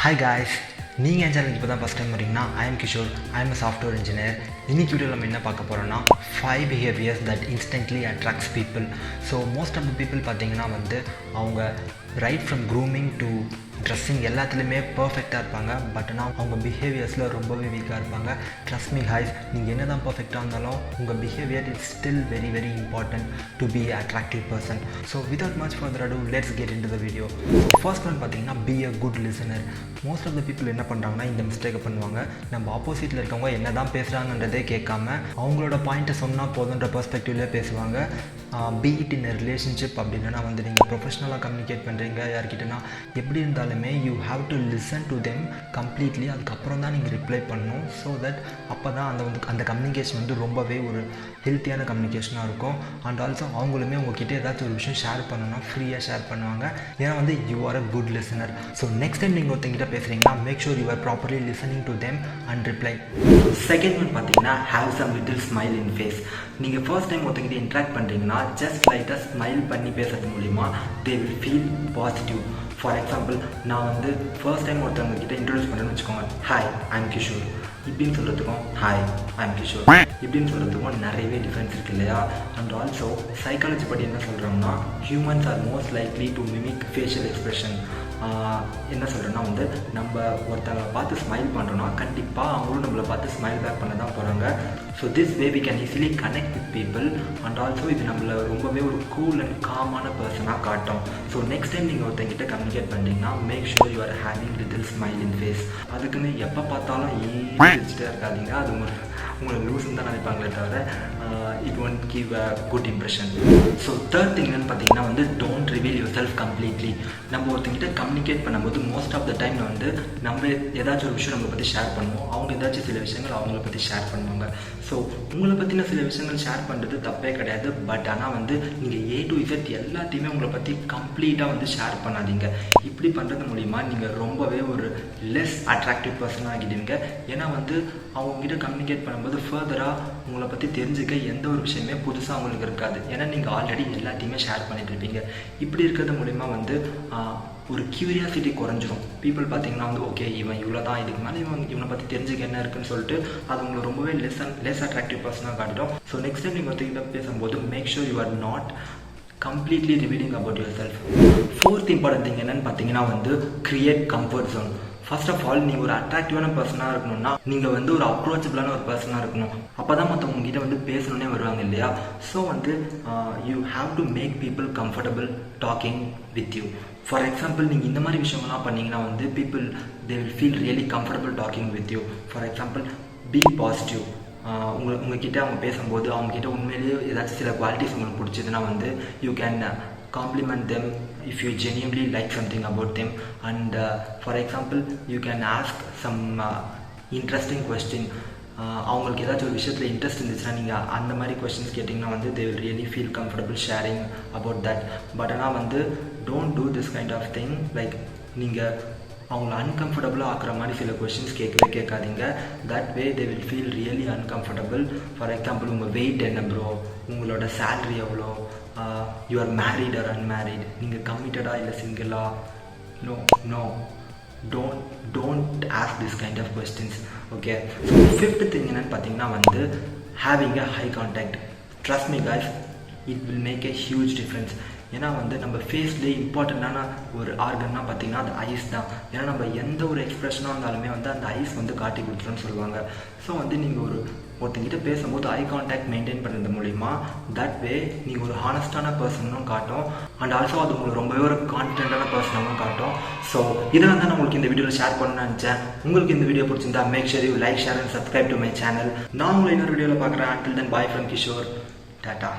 Hi guys, நீங்கள் என் சேனலுக்கு இப்போ தான் ஃபஸ்ட் டைம் வரீங்கன்னா I am Kishore. I am software engineer. இன்னைக்கு வீடியோவில் நம்ம என்ன பார்க்க போகிறோம்னா 5 behaviors that instantly attracts people. So most of the people பார்த்தீங்கன்னா அவங்க right from grooming to dressing எல்லாத்துலேயுமே பர்ஃபெக்டாக இருப்பாங்க. பட் ஆனால் அவங்க பிஹேவியர்ஸில் ரொம்பவே வீக்காக இருப்பாங்க. ட்ரஸ்ட் மீ ஹைஸ், நீங்கள் என்ன தான் பர்ஃபெக்டாக இருந்தாலும் உங்கள் behaviour is still very very important to be attractive person. So without much further ado let's get into the video. First one பார்த்தீங்கன்னா be a good listener. Most of the people என்ன பண்ணுறாங்கன்னா இந்த மிஸ்டேக்கை பண்ணுவாங்க. நம்ம ஆப்போசிட்டில் இருக்கவங்க என்ன தான் பேசுகிறாங்கன்றதே கேட்காம அவங்களோட பாயிண்ட்டை சொன்னால் போதுன்ற பெர்ஸ்பெக்டிவ்லேயே பேசுவாங்க. பி இட் இன் ரிலேஷன்ஷிப் அப்படின்னா நீங்கள் ப்ரொஃபஷ்னலாக கம்யூனிகேட் பண்ணுறீங்க யார்கிட்டனா எப்படி இருந்தாலுமே you have to listen to them completely. அதுக்கப்புறம் தான் நீங்கள் ரிப்ளை பண்ணணும். ஸோ தட் அப்போ தான் அந்த கம்யூனிகேஷன் ரொம்பவே ஒரு ஹெல்த்தியான கம்யூனிகேஷனாக இருக்கும். அண்ட் ஆல்சோ அவங்களுமே உங்ககிட்ட ஏதாச்சும் ஒரு விஷயம் ஷேர் பண்ணணும்னா ஃப்ரீயாக ஷேர் பண்ணுவாங்க. ஏன்னா you are a good listener. So next time நீங்கள் ஒருத்தங்கிட்ட பேசுகிறீங்கன்னா make sure you are properly listening to them and reply. Second one பார்த்தீங்கன்னா have some little smile in face. நீங்கள் ஃபர்ஸ்ட் டைம் ஒருத்தங்கிட்ட இன்ட்ராக்ட் பண்ணுறீங்கன்னா ஜஸ்ட் லைட்டாக ஸ்மைல் பண்ணி பேசுறது மூலிமா they will feel positive. For example, நான் ஃபர்ஸ்ட் டைம் ஒருத்தவங்க கிட்ட இன்ட்ரடியூஸ் பண்ணுறேன்னு வச்சுக்கோங்க. ஹாய் ஐ எம் கிஷோர் இப்படின்னு சொல்கிறதுக்கும் ஹாய் ஐ எம் கிஷோர் இப்படின்னு சொல்கிறதுக்கும் நிறையவே டிஃப்ரென்ஸ் இருக்குது இல்லையா? அண்ட் ஆல்சோ சைக்காலஜி படி என்ன சொல்கிறோம்னா humans are most likely to mimic facial expression. என்ன சொல்கிறேன்னா நம்ம ஒருத்தவங்களை பார்த்து ஸ்மைல் பண்ணுறோன்னா கண்டிப்பாக அவங்களும் நம்மளை பார்த்து ஸ்மைல் பேக் பண்ண தான் போகிறாங்க. So this way we can easily connect with people. And also இது நம்மளை ரொம்பவே ஒரு கூல் அண்ட் காமான பர்சனாக காட்டும். ஸோ நெக்ஸ்ட் டைம் நீங்கள் ஒருத்தங்கிட்ட கம்யூனிகேட் பண்ணுறீங்கன்னா make sure you are having little smile in face. அதுக்குன்னு எப்போ பார்த்தாலும் வச்சுட்டே இருக்காதீங்க. அது உங்களை லூஸ்ன்னு தான் நினைப்பாங்களே தவிர it won't give a good impression. So third thing என்னன்னு பார்த்தீங்கன்னா don't reveal your self completely. நம்ம ஒருத்தங்கிட்ட கம்யூனிகேட் பண்ணும்போது மோஸ்ட் ஆஃப் த டைம் நம்ம ஏதாச்சும் ஒரு விஷயம் நம்மளை பற்றி ஷேர் பண்ணுவோம். அவங்க ஏதாச்சும் சில விஷயங்கள் அவங்கள பற்றி ஷேர் பண்ணுவாங்க. ஸோ உங்களை பற்றின சில விஷயங்கள் ஷேர் பண்ணுறது தப்பே கிடையாது. பட் ஆனால் நீங்கள் A to Z எல்லாத்தையுமே உங்களை பற்றி கம்ப்ளீட்டாக ஷேர் பண்ணாதீங்க. இப்படி பண்ணுறது மூலிமா நீங்கள் ரொம்பவே ஒரு லெஸ் அட்ராக்டிவ் பர்சனாக ஆகிடுவீங்க. ஏன்னா அவங்ககிட்ட கம்யூனிகேட் பண்ணும்போது ஃபர்தராக உங்களை பற்றி தெரிஞ்சுக்க எந்த ஒரு விஷயமே புதுசாக அவங்களுக்கு இருக்காது. ஏன்னா நீங்கள் ஆல்ரெடி எல்லாத்தையுமே ஷேர் பண்ணிட்டு இருப்பீங்க. இப்படி இருக்கிறது மூலிமா ஒரு கியூரியாசிட்டி குறைஞ்சிரும். பீப்புள் பார்த்தீங்கன்னா ஓகே இவன் இவ்வளோ தான், இதுக்கு மேலே இவனை பற்றி தெரிஞ்சுக்க என்ன இருக்குன்னு சொல்லிட்டு அது உங்களை ரொம்பவே லெஸ் அட்ராக்டிவ் பர்சனாக காட்டிடும். ஸோ நெக்ஸ்ட் டைம் நீங்கள் ஒருத்தங்கிட்ட பேசும்போது make sure you are not completely revealing about your self. Fourth important thing என்னன்னு பார்த்தீங்கன்னா create comfort zone. First of all நீங்கள் ஒரு அட்ராக்டிவான பர்சனாக இருக்கணும்னா நீங்கள் ஒரு அப்ரோச்சபிளான ஒரு பர்சனாக இருக்கணும். அப்போ தான் மற்றவங்க கிட்ட பேசணுன்னே வருவாங்க இல்லையா? So you have to make people comfortable talking with you. For example, நீங்கள் இந்த மாதிரி விஷயங்கள்லாம் பண்ணிங்கன்னா people they will feel really comfortable talking with you. For example, be positive. உங்ககிட்ட அவங்க பேசும்போது அவங்ககிட்ட உண்மையிலேயே ஏதாச்சும் சில குவாலிட்டிஸ் உங்களுக்கு பிடிச்சதுன்னா you can compliment them if you genuinely like something about them. And for example, you can ask some interesting question. அவங்களுக்கு ஏதாச்சும் ஒரு விஷயத்தில் இன்ட்ரெஸ்ட் இருந்துச்சுன்னா நீங்கள் அந்த மாதிரி கொஸ்டின்ஸ் கேட்டிங்கன்னா they will really feel comfortable sharing about that. But ஆனால் don't do this kind of thing. Like நீங்கள் அவங்கள அன்கம்ஃபர்டபுளாக ஆக்குற மாதிரி சில கொஸ்டின்ஸ் கேட்காதீங்க. That way they will feel really uncomfortable. For example, உங்கள் வெயிட் என்ன ப்ரோ, உங்களோட சேலரி எவ்வளோ, you are married or unmarried, நீங்கள் கமிட்டடா இல்லை சிங்கிளா. No don't ask this kind of questions. Okay. So fifth thing என்னன்னு பார்த்தீங்கன்னா having a high contact. Trust me guys, it will make a huge difference. ஏன்னா நம்ம ஃபேஸ்லேயே இம்பார்ட்டண்ட்டான ஒரு ஆர்கன்னா பார்த்தீங்கன்னா அது ஐஸ் தான். ஏன்னா நம்ம எந்த ஒரு எக்ஸ்ப்ரெஷனாக இருந்தாலுமே அந்த ஐஸ் காட்டி கொடுத்துருன்னு சொல்லுவாங்க. ஸோ நீங்கள் ஒருத்தங்கிட்ட பேசும்போது ஐ கான்டாக்ட் மெயின்டைன் பண்ணுறது மூலிமா தட் வே நீங்கள் ஒரு ஹானஸ்டான பர்சனும் காட்டும். அண்ட் ஆல்சோ அது உங்களுக்கு ரொம்பவே ஒரு கான்ஃபிடென்ட்டான பர்சனாகவும் காட்டும். ஸோ இதெல்லாம் தான் நான் உங்களுக்கு இந்த வீடியோவில் ஷேர் பண்ணணும்னு நினச்சேன். உங்களுக்கு இந்த வீடியோ பிடிச்சிருந்தா make sure you like, share and subscribe to my channel. நான் உங்களை இன்னொரு வீடியோவில் பார்க்குறேன். until then bye from Kishore. Tata.